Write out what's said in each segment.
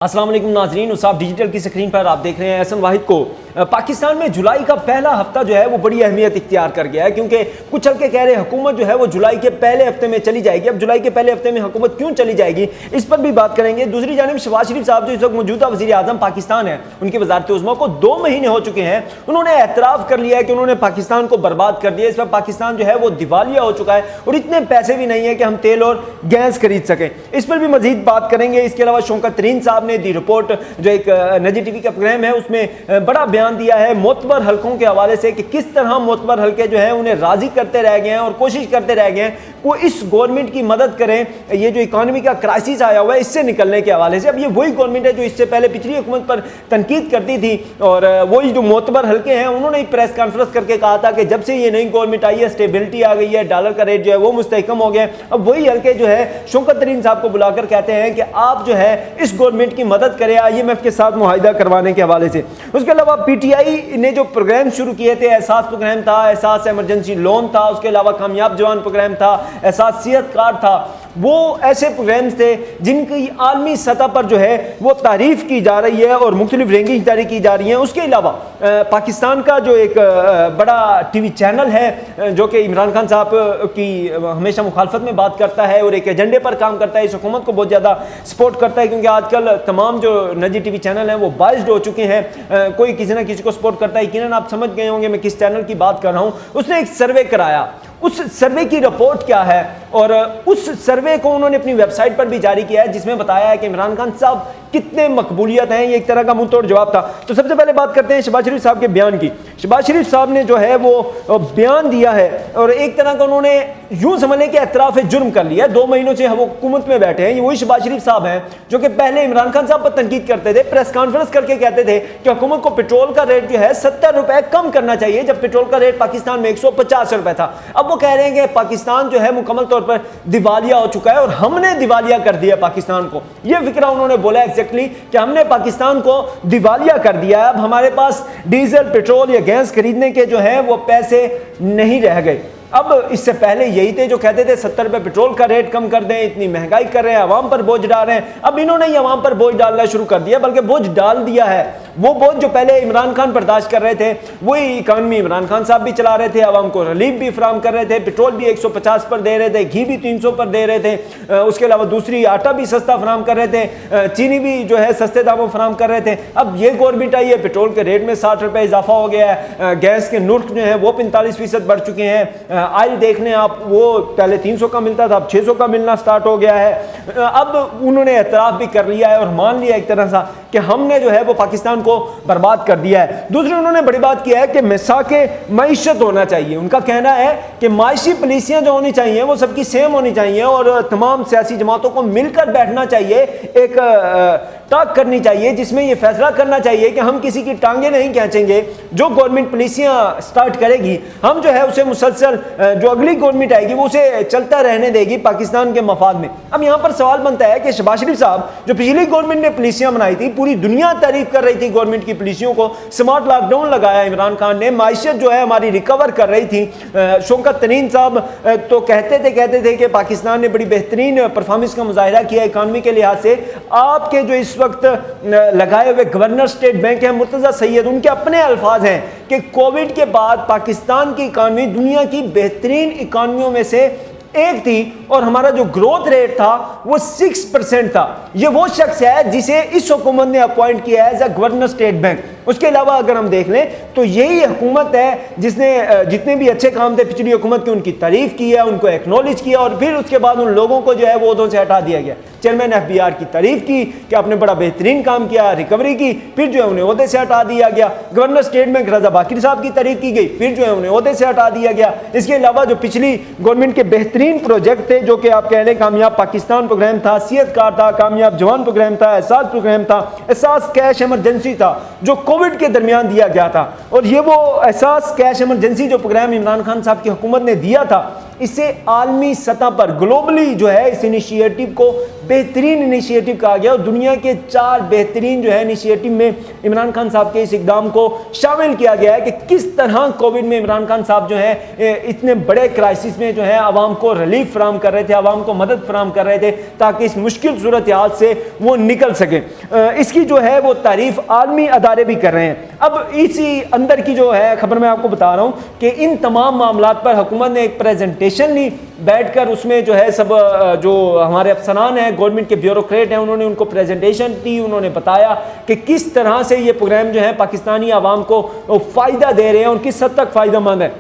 अस्सलाम वालेकुम नाजरीन, उसाफ डिजिटल की स्क्रीन पर आप देख रहे हैं एहसन वाहिद को। पाकिस्तान में जुलाई का पहला हफ्ता जो है वो बड़ी अहमियत इख्तियार कर गया है, क्योंकि कुछ हल्के कह रहे हैं हुकूमत जो है वो जुलाई के पहले हफ्ते में चली जाएगी। अब जुलाई के पहले हफ्ते में हुकूमत क्यों चली जाएगी, इस पर भी बात करेंगे। दूसरी जानिब शहबाज शरीफ साहब जो इस वक्त मौजूदा वज़ीर आज़म पाकिस्तान है, उनकी वज़ारत उज़्मा को 2 महीने हो चुके हैं। उन्होंने एतराफ़ कर लिया है कि उन्होंने पाकिस्तान को बर्बाद कर दिया। इस वक्त पाकिस्तान जो है वो दिवालिया हो चुका है और इतने पैसे भी नहीं है कि हम तेल और गैस खरीद सकें। इस पर भी मजीद बात करेंगे। इसके अलावा शौकत तरीन साहब ने दी रिपोर्ट जो एक नजी टीवी का प्रोग्राम है उसमें बड़ा बयान दिया है मोतबर हलकों के हवाले से कि किस तरह मोतबर हलके जो है उन्हें राजी करते रह गए हैं और कोशिश करते रह गए हैं वो इस गवर्नमेंट की मदद करें ये जो इकॉनमी का क्राइसिस आया हुआ है इससे निकलने के हवाले से। अब ये वही गवर्नमेंट है जो इससे पहले पिछली हुकूमत पर तनकीद करती थी और वही जो मोतबर हलके हैं उन्होंने प्रेस कॉन्फ्रेंस करके कहा था कि जब से ये नई गवर्नमेंट आई है स्टेबिलिटी आ गई है, डॉलर का रेट जो है वो मुस्तहकम हो गया। अब वही हलके जो है शौकत तरीन साहब को बुलाकर कहते हैं कि आप जो है इस गवर्नमेंट की मदद करें IMF के साथ मुआहिदा करवाने के हवाले से। उसके अलावा PTI ने जो प्रोग्राम शुरू किए थे, एहसास प्रोग्राम था, एहसास इमरजेंसी लोन था, उसके अलावा कामयाब जवान प्रोग्राम था, एहसास सेहत कार्ड था, वो ऐसे प्रोग्राम्स थे जिनकी आलमी सतह पर जो है वो तारीफ की जा रही है और मुख्तलिफ रैंकिंग जारी की जा रही है। उसके अलावा पाकिस्तान का जो एक बड़ा TV चैनल है जो कि इमरान खान साहब की हमेशा मुखालफत में बात करता है और एक एजेंडे पर काम करता है, इस हुकूमत को बहुत ज़्यादा सपोर्ट करता है, क्योंकि आजकल तमाम जो निजी TV चैनल हैं वो बाइस्ड हो चुके हैं। कोई किसी ना किसी को सपोर्ट करता है। यकीनन आप समझ गए होंगे मैं किस चैनल की बात कर रहा हूँ। उसने एक सर्वे कराया, उस सर्वे की रिपोर्ट क्या है और उस सर्वे को उन्होंने अपनी वेबसाइट पर भी जारी किया है जिसमें बताया है कि इमरान खान साहब कितने मकबूलियत हैं। ये एक तरह का मुंह तोड़ जवाब था। तो सबसे पहले बात करते हैं शहबाज शरीफ साहब के बयान की। शहबाज शरीफ साहब ने जो है वो बयान दिया है और एक तरह का उन्होंने यूं समझ लें कि एतराफ़ जुर्म कर लिया है। 2 महीनों से वो हुकूमत में बैठे हैं। ये वही शहबाज शरीफ साहब हैं जो कि पहले इमरान खान साहब पर तनकीद करते थे, प्रेस कॉन्फ्रेंस करके कहते थे कि हुकूमत को पेट्रोल का रेट जो है 70 रुपए कम करना चाहिए, जब पेट्रोल का रेट पाकिस्तान में 150 रुपए था। अब वो कह रहे हैं कि पाकिस्तान जो है मुकम्मल तौर पर दिवालिया हो चुका है और हमने दिवालिया कर दिया पाकिस्तान को। यह फिक्रा उन्होंने बोला एग्जैक्टली कि हमने पाकिस्तान को दिवालिया कर दिया है। अब हमारे पास डीजल, पेट्रोल या गैस खरीदने के जो है वो पैसे नहीं रह गए। अब इससे पहले यही थे जो कहते थे 70 रुपए पेट्रोल का रेट कम कर दें, इतनी महंगाई कर रहे हैं, आवाम पर बोझ डाल रहे हैं। अब इन्होंने ही आवाम पर बोझ डालना शुरू कर दिया, बल्कि बोझ डाल दिया है। वो बोझ जो पहले इमरान खान बर्दाश्त कर रहे थे वही इकानमी इमरान खान साहब भी चला रहे थे, आवाम को रिलीफ भी फराम कर रहे थे। पेट्रोल भी 150 पर दे रहे थे, घी भी 300 पर दे रहे थे, उसके अलावा दूसरी आटा भी सस्ता फराम कर रहे थे, चीनी भी जो है सस्ते दामों फराम कर रहे थे। अब ये गवर्नमेंट आई है, पेट्रोल के रेट में 60 रुपए इजाफा हो गया है, गैस के नुर्ख जो है वो 45% बढ़ चुके हैं। ऑयल देख लें आप, वो पहले 300 का मिलता था, अब 600 का मिलना स्टार्ट हो गया है। अब उन्होंने एतराफ़ भी कर लिया है और मान लिया एक तरह से कि हमने जो है वो पाकिस्तान को बर्बाद कर दिया है। दूसरी उन्होंने बड़ी बात किया है कि मिसाके मईशत होना चाहिए। उनका कहना है कि माशी पॉलिसियां जो होनी चाहिए वो सबकी सेम होनी चाहिए और तमाम सियासी जमातों को मिलकर बैठना चाहिए, एक टॉक करनी चाहिए जिसमें ये फैसला करना चाहिए कि हम किसी की टांगे नहीं खींचेंगे। जो गवर्नमेंट पॉलिसियां स्टार्ट करेगी हम जो है उसे मुसलसल जो अगली गवर्नमेंट आएगी वो उसे चलता रहने देगी पाकिस्तान के मफाद में। अब यहाँ पर सवाल बनता है कि शहबाज शरीफ साहब जो पिछली गवर्नमेंट ने पॉलिसियां बनाई थी, पूरी दुनिया तारीफ कर रही थी गवर्नमेंट की पॉलिसियों को, स्मार्ट लॉकडाउन लगाया इमरान खान ने, माइशत जो है हमारी रिकवर कर रही थी। शौकत तरीन साहब तो कहते थे कि पाकिस्तान ने बड़ी बेहतरीन परफॉर्मेंस का मुजाहिरा किया इकानमी के लिहाज से। आपके जो इस वक्त लगाए हुए गवर्नर स्टेट बैंक है मुर्तजा सैयद, उनके अपने अल्फाज हैं कि कोविड के बाद पाकिस्तान की इकानमी दुनिया की बेहतरीन इकानमियों में से एक थी और हमारा जो ग्रोथ रेट था वो 6% था। ये वो शख्स है जिसे इस हुकूमत ने अपॉइंट किया है as a governor State Bank. उसके अलावा अगर हम देख लें तो यही हुकूमत है जिसने जितने भी अच्छे काम थे पिछली हुकूमत की उनकी तारीफ की है, उनको एक्नॉलेज किया और फिर उसके बाद उन लोगों को जो है वो ओहदों से हटा दिया गया। चेयरमैन FBR की तारीफ की कि आपने बड़ा बेहतरीन काम किया, रिकवरी की, फिर जो है उन्हें ओहदे से हटा दिया गया। गवर्नर स्टेट बैंक रजा बाकिर साहब की तारीफ की गई, फिर जो है उन्हें ओहदे से हटा दिया गया। इसके अलावा जो पिछली गवर्नमेंट के बेहतरीन प्रोजेक्ट थे जो कि आप कह लें कामयाब पाकिस्तान प्रोग्राम था, सेहत कार्ड था, कामयाब जवान प्रोग्राम था, एहसास प्रोग्राम था, एहसास कैश इमरजेंसी था जो कोविड के दरमियान दिया गया था। और ये वो एहसास कैश इमरजेंसी जो प्रोग्राम इमरान खान साहब की हुकूमत ने दिया था इसे आलमी सतह पर ग्लोबली जो है इस इनिशिएटिव को बेहतरीन इनिशिएटिव कहा गया और दुनिया के 4 बेहतरीन जो है इनिशिएटिव में इमरान खान साहब के इस इकदाम को शामिल किया गया है कि किस तरह कोविड में इमरान खान साहब जो है इतने बड़े क्राइसिस में जो है आवाम को रिलीफ फराहम कर रहे थे, आवाम को मदद फराहम कर रहे थे ताकि इस मुश्किल सूरत हाल से वो निकल सके। इसकी जो है वो तारीफ आलमी अदारे भी कर रहे हैं। अब इसी अंदर की जो है खबर मैं आपको बता रहा हूँ कि इन तमाम मामलात पर हुकूमत ने एक प्रेजेंटेशन ली, बैठकर उसमें जो है सब जो हमारे अफसरान हैं, गवर्नमेंट के ब्यूरोक्रेट हैं, उन्होंने उनको प्रेजेंटेशन दी, उन्होंने बताया कि किस तरह से ये प्रोग्राम जो है पाकिस्तानी आवाम को फ़ायदा दे रहे हैं और किस हद तक फ़ायदेमंद है।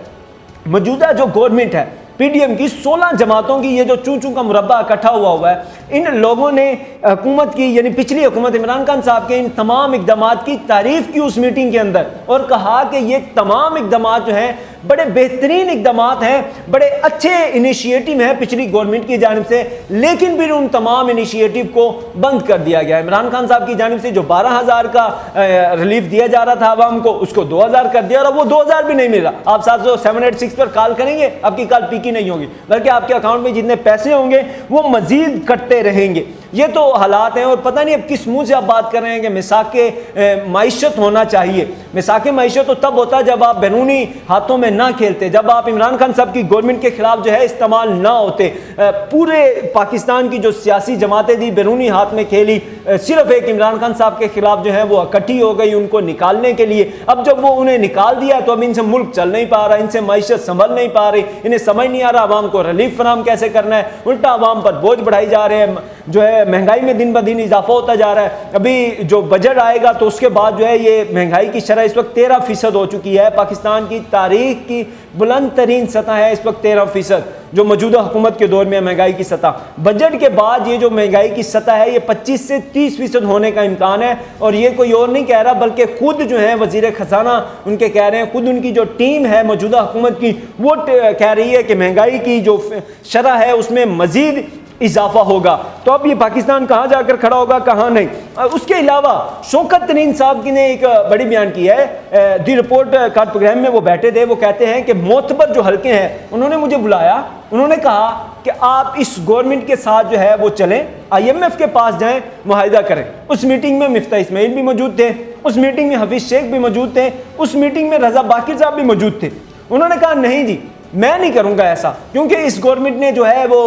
मौजूदा जो गवर्नमेंट है पीडीएम की 16 जमातों की ये जो चूं चूं का मुरब्बा इकट्ठा हुआ है, इन लोगों ने हुकूमत की यानी पिछली हुकूमत इमरान खान साहब के इन तमाम इकदामात की तारीफ की उस मीटिंग के अंदर और कहा कि ये तमाम इकदामात जो हैं बड़े बेहतरीन इकदामात हैं, बड़े अच्छे इनिशिएटिव हैं पिछली गवर्नमेंट की जानिब से, लेकिन फिर उन तमाम इनिशिएटिव को बंद कर दिया गया। इमरान खान साहब की जानिब से जो 12,000 का रिलीफ दिया जा रहा था आवाम को, उसको 2,000 कर दिया और वो 2,000 भी नहीं मिला। आप 78786 पर कॉल करेंगे, आपकी कॉल पीकी नहीं होगी, बल्कि आपके अकाउंट में जितने पैसे होंगे वो मजीद कटते रहेंगे। ये तो हालात हैं और पता नहीं अब किस मुंह से आप बात कर रहे हैं कि मिसाके माइशत होना चाहिए। मिसाके माइशत तो तब होता है जब आप बैरूनी हाथों में ना खेलते, जब आप इमरान खान साहब की गवर्नमेंट के खिलाफ जो है इस्तेमाल ना होते। पूरे पाकिस्तान की जो सियासी जमातें थी बैरूनी हाथ में खेली, सिर्फ एक इमरान खान साहब के खिलाफ जो है वो इकट्ठी हो गई उनको निकालने के लिए। अब जब वो उन्हें निकाल दिया तो अब इनसे मुल्क चल नहीं पा रहा, इनसे माइशत संभल नहीं पा रही, इन्हें समझ नहीं आ रहा आवाम को रिलीफ फराहम कैसे करना है, उल्टा आवाम पर बोझ बढ़ाई जा रहे हैं, जो है महंगाई में दिन ब दिन इजाफा होता जा रहा है। अभी जो बजट आएगा तो उसके बाद जो है ये महंगाई की शरह इस वक्त 13% हो चुकी है। पाकिस्तान की तारीख की बुलंद तरीन सतह है इस वक्त 13%, जो मौजूदा हुकूमत के दौर में महंगाई की सतह। बजट के बाद ये जो महंगाई की सतह है ये 25 से 30% होने का इम्कान है। और ये कोई और नहीं कह रहा बल्कि खुद जो है वजीर खजाना उनके कह रहे हैं, खुद उनकी जो टीम है मौजूदा हुकूमत की वो कह रही है कि महंगाई की जो शरह है उसमें मजीद इजाफा होगा। तो अब ये पाकिस्तान कहाँ जाकर खड़ा होगा, कहाँ नहीं। उसके अलावा शौकत तरीन साहब की ने एक बड़ी बयान की है, दी रिपोर्ट कार्ड प्रोग्राम में वो बैठे थे। वो कहते हैं कि मोतबर जो हल्के हैं उन्होंने मुझे बुलाया, उन्होंने कहा कि आप इस गवर्नमेंट के साथ जो है वो चलें, IMF के पास जाएं, मुआहिदा करें। उस मीटिंग में मिफ्ता इस्माइल भी मौजूद थे, उस मीटिंग में हफीज शेख भी मौजूद थे, उस मीटिंग में रजा बाकिर साहब भी मौजूद थे। उन्होंने कहा नहीं जी मैं नहीं करूंगा ऐसा, क्योंकि इस गवर्नमेंट ने जो है वो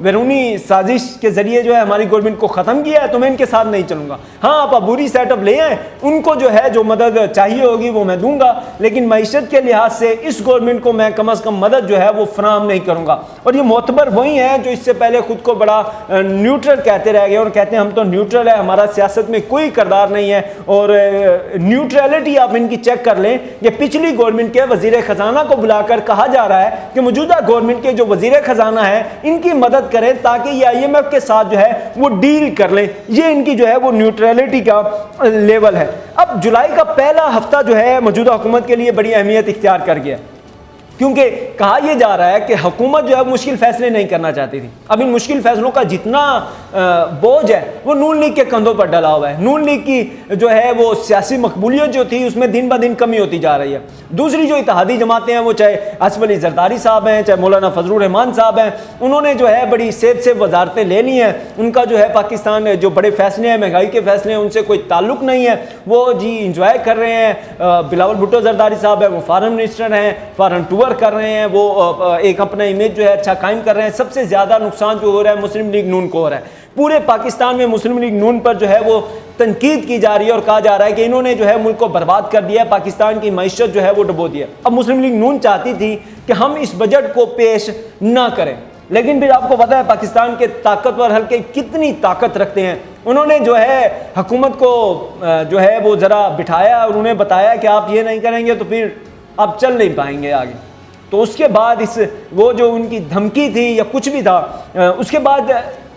बैरूनी साजिश के जरिए जो है हमारी गवर्नमेंट को ख़त्म किया है, तो मैं इनके साथ नहीं चलूंगा। हाँ आप अबूरी सेटअप ले आए, उनको जो है जो मदद चाहिए होगी वो मैं दूंगा, लेकिन मईशत के लिहाज से इस गवर्नमेंट को मैं कम अज़ कम मदद जो है वो फराहम नहीं करूंगा। और ये मोतबर वही हैं जो इससे पहले खुद को बड़ा न्यूट्रल कहते रह गए और कहते हैं हम तो न्यूट्रल है, हमारा सियासत में कोई किरदार नहीं है। और न्यूट्रलिटी आप इनकी चेक कर लें कि पिछली गवर्नमेंट के वजीर खजाना को बुलाकर कहा जा रहा है कि मौजूदा गवर्नमेंट के जो वजीर खजाना है इनकी मदद करें ताकि ये IMF के साथ जो है वो डील कर लें। ये इनकी जो है वो न्यूट्रलिटी का लेवल है। अब जुलाई का पहला हफ्ता जो है मौजूदा हुकूमत के लिए बड़ी अहमियत इख्तियार कर गया, क्योंकि कहा यह जा रहा है कि हुकूमत जो है मुश्किल फैसले नहीं करना चाहती थी। अब इन मुश्किल फैसलों का जितना बोझ है वो नून लीग के कंधों पर डला हुआ है। नून लीग की जो है वो सियासी मकबूलियत जो थी उसमें दिन ब दिन कमी होती जा रही है। दूसरी जो इत्तेहादी जमातें हैं वो चाहे आसिफ अली जरदारी साहब हैं, चाहे मौलाना फजलुर रहमान साहब हैं, उन्होंने जो है बड़ी सेब वजारतें ले ली हैं। उनका जो है पाकिस्तान जो बड़े फैसले हैं, महंगाई के फैसले हैं, उनसे कोई ताल्लुक नहीं है, वो जी इंजॉय कर रहे हैं। बिलावल भुट्टो जरदारी साहब हैं, वो फॉरेन मिनिस्टर हैं, फॉरेन टूर कर रहे हैं, वो एक अपना इमेज जो है अच्छा कायम कर रहे हैं। सबसे ज्यादा नुकसान जो हो रहा है मुस्लिम लीग नून को हो रहा है। पूरे पाकिस्तान में मुस्लिम लीग नून पर जो है वो तनकीद की जा रही है और कहा जा रहा है कि इन्होंने जो है मुल्क को बर्बाद कर दिया है, पाकिस्तान की मईशत जो है वो डुबो दिया। अब मुस्लिम लीग नून चाहती थी कि हम इस बजट को पेश ना करें, लेकिन फिर आपको पता है पाकिस्तान के ताकतवर हल्के कितनी ताकत रखते हैं। उन्होंने जो है हुकूमत को जो है वो ज़रा बिठाया और उन्हें बताया कि आप ये नहीं करेंगे तो फिर आप चल नहीं पाएंगे आगे। तो उसके बाद वो जो उनकी धमकी थी या कुछ भी था, उसके बाद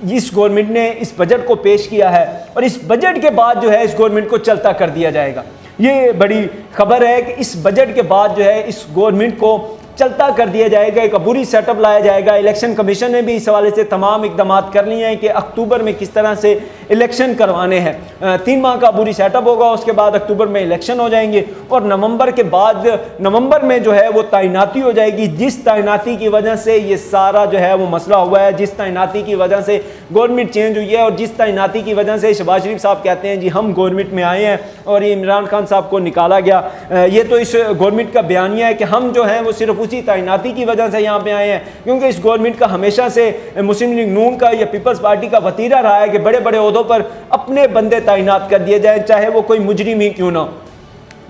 इस गवर्नमेंट ने इस बजट को पेश किया है और इस बजट के बाद जो है इस गवर्नमेंट को चलता कर दिया जाएगा। ये बड़ी खबर है कि इस बजट के बाद जो है इस गवर्नमेंट को चलता कर दिया जाएगा, एक अबूरी सेटअप लाया जाएगा। इलेक्शन कमीशन ने भी इस हवाले से तमाम इकदाम कर लिए हैं कि अक्टूबर में किस तरह से इलेक्शन करवाने हैं। 3 माह का बुरी सेटअप होगा, उसके बाद अक्टूबर में इलेक्शन हो जाएंगे और नवंबर के बाद नवंबर में जो है वो तैनाती हो जाएगी, जिस तैनाती की वजह से ये सारा जो है वो मसला हुआ है, जिस तैनाती की वजह से गवर्नमेंट चेंज हुई है और जिस तैनाती की वजह से शहबाज शरीफ साहब कहते हैं जी हम गवर्नमेंट में आए हैं और ये इमरान खान साहब को निकाला गया। ये तो इस गवर्नमेंट का बयानिया है कि हम जो हैं वो सिर्फ उसी तैनाती की वजह से यहाँ पे आए हैं, क्योंकि इस गवर्नमेंट का हमेशा से मुस्लिम लीग नून का या पीपल्स पार्टी का वतीरा रहा है कि बड़े बड़े ओहदों पर अपने बंदे तैनात कर दिए जाए, चाहे वो कोई मुजरिम ही क्यों ना हो।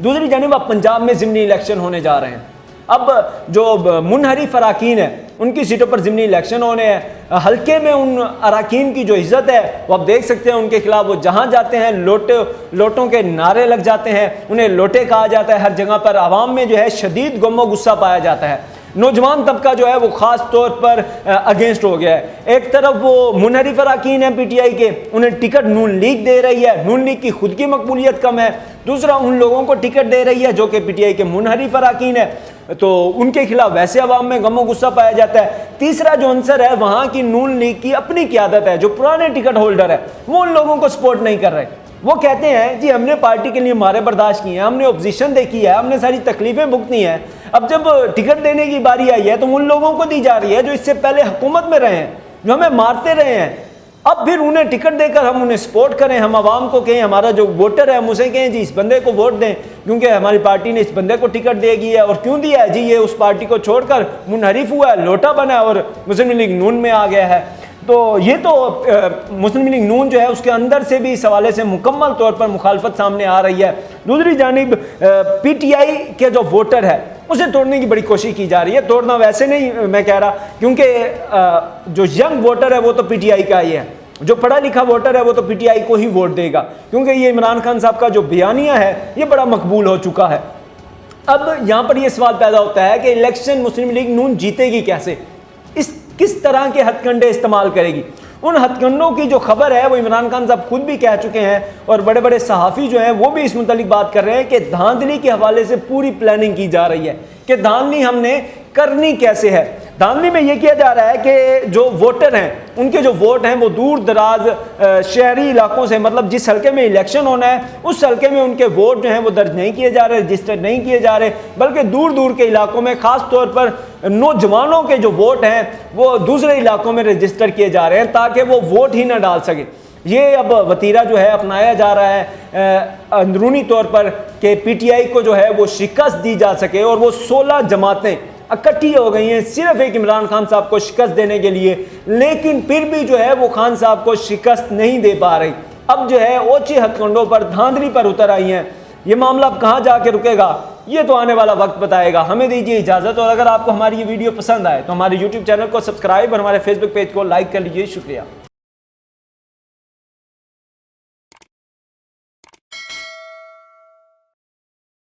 दूसरी जानिब अब पंजाब में ज़िमनी इलेक्शन होने जा रहे हैं। अब जो मुनहरिफ अराकीन है उनकी सीटों पर ज़िमनी इलेक्शन होने हैं। हल्के में उन अराकीन की जो इज़्ज़त है वो आप देख सकते हैं, उनके खिलाफ वो जहाँ जाते हैं लोटों के नारे लग जाते हैं, उन्हें लोटे कहा जाता है। हर जगह पर आवाम में जो है शदीद गम गुस्सा पाया जाता है। नौजवान तबका जो है वो ख़ास तौर पर अगेंस्ट हो गया है। एक तरफ वो मुनहरिफ अराकीन है पीटीआई के, उन्हें टिकट नून लीग दे रही है, नून लीग की खुद की मकबूलियत कम है। दूसरा उन लोगों को टिकट दे रही है जो कि पीटीआई के मुनहरिफ अराकीन है, तो उनके खिलाफ वैसे अवाम में गम गुस्सा पाया जाता है। तीसरा जो अंसर है वहाँ की नून लीग की अपनी क़यादत है, जो पुराने टिकट होल्डर है वो उन लोगों को सपोर्ट नहीं कर रहे। वो कहते हैं जी हमने पार्टी के लिए मारे बर्दाश्त किए हैं, हमने ऑपोजिशन देखी है, हमने सारी तकलीफें भुगती हैं, अब जब टिकट देने की बारी आई है तो उन लोगों को दी जा रही है जो इससे पहले हुकूमत में रहे हैं, जो हमें मारते रहे हैं। अब फिर उन्हें टिकट देकर हम उन्हें सपोर्ट करें, हम आवाम को कहें, हमारा जो वोटर है हम उसे कहें जी इस बंदे को वोट दें क्योंकि हमारी पार्टी ने इस बंदे को टिकट देगी है। और क्यों दिया है जी, ये उस पार्टी को छोड़कर मुनहरिफ हुआ है, लोटा बना है और मुस्लिम लीग नून में आ गया है। तो ये तो मुस्लिम लीग नून जो है उसके अंदर से भी इस हवाले से मुकम्मल तौर पर मुखालफत सामने आ रही है। दूसरी जानिब पीटीआई के जो वोटर है उसे तोड़ने की बड़ी कोशिश की जा रही है। तोड़ना वैसे नहीं मैं कह रहा, क्योंकि जो यंग वोटर है वो तो पीटीआई का ही है, जो पढ़ा लिखा वोटर है वो तो पीटीआई को ही वोट देगा, क्योंकि ये इमरान खान साहब का जो बयानिया है ये बड़ा मकबूल हो चुका है। अब यहाँ पर यह सवाल पैदा होता है कि इलेक्शन मुस्लिम लीग नून जीतेगी कैसे, किस तरह के हथकंडे इस्तेमाल करेगी। उन हथकंडों की जो खबर है वो इमरान खान साहब खुद भी कह चुके हैं और बड़े बड़े सहाफ़ी जो हैं वो भी इस मुतालिक बात कर रहे हैं कि धांधली के हवाले से पूरी प्लानिंग की जा रही है कि धांधली हमने करनी कैसे है। धांधली में ये किया जा रहा है कि जो वोटर हैं उनके जो वोट हैं वो दूर दराज शहरी इलाकों से, मतलब जिस हल्के में इलेक्शन होना है उस हल्के में उनके वोट जो हैं वो दर्ज नहीं किए जा रहे, रजिस्टर नहीं किए जा रहे, बल्कि दूर दूर के इलाकों में ख़ास तौर पर नौजवानों के जो वोट हैं वो दूसरे इलाकों में रजिस्टर किए जा रहे हैं ताकि वो वोट ही ना डाल सके। ये अब वतीरा जो है अपनाया जा रहा है अंदरूनी तौर पर कि पीटीआई को जो है वो शिकस्त दी जा सके, और वो 16 जमातें इकट्ठी हो गई हैं सिर्फ एक इमरान खान साहब को शिकस्त देने के लिए, लेकिन फिर भी जो है वो खान साहब को शिकस्त नहीं दे पा रही। अब जो है ओछे हथकंडों पर, धांधली पर उतर आई हैं। ये मामला अब कहाँ जाके रुकेगा ये तो आने वाला वक्त बताएगा। हमें दीजिए इजाज़त, और अगर आपको हमारी ये वीडियो पसंद आए तो हमारे यूट्यूब चैनल को सब्सक्राइब और हमारे फेसबुक पेज को लाइक कर लीजिए। शुक्रिया।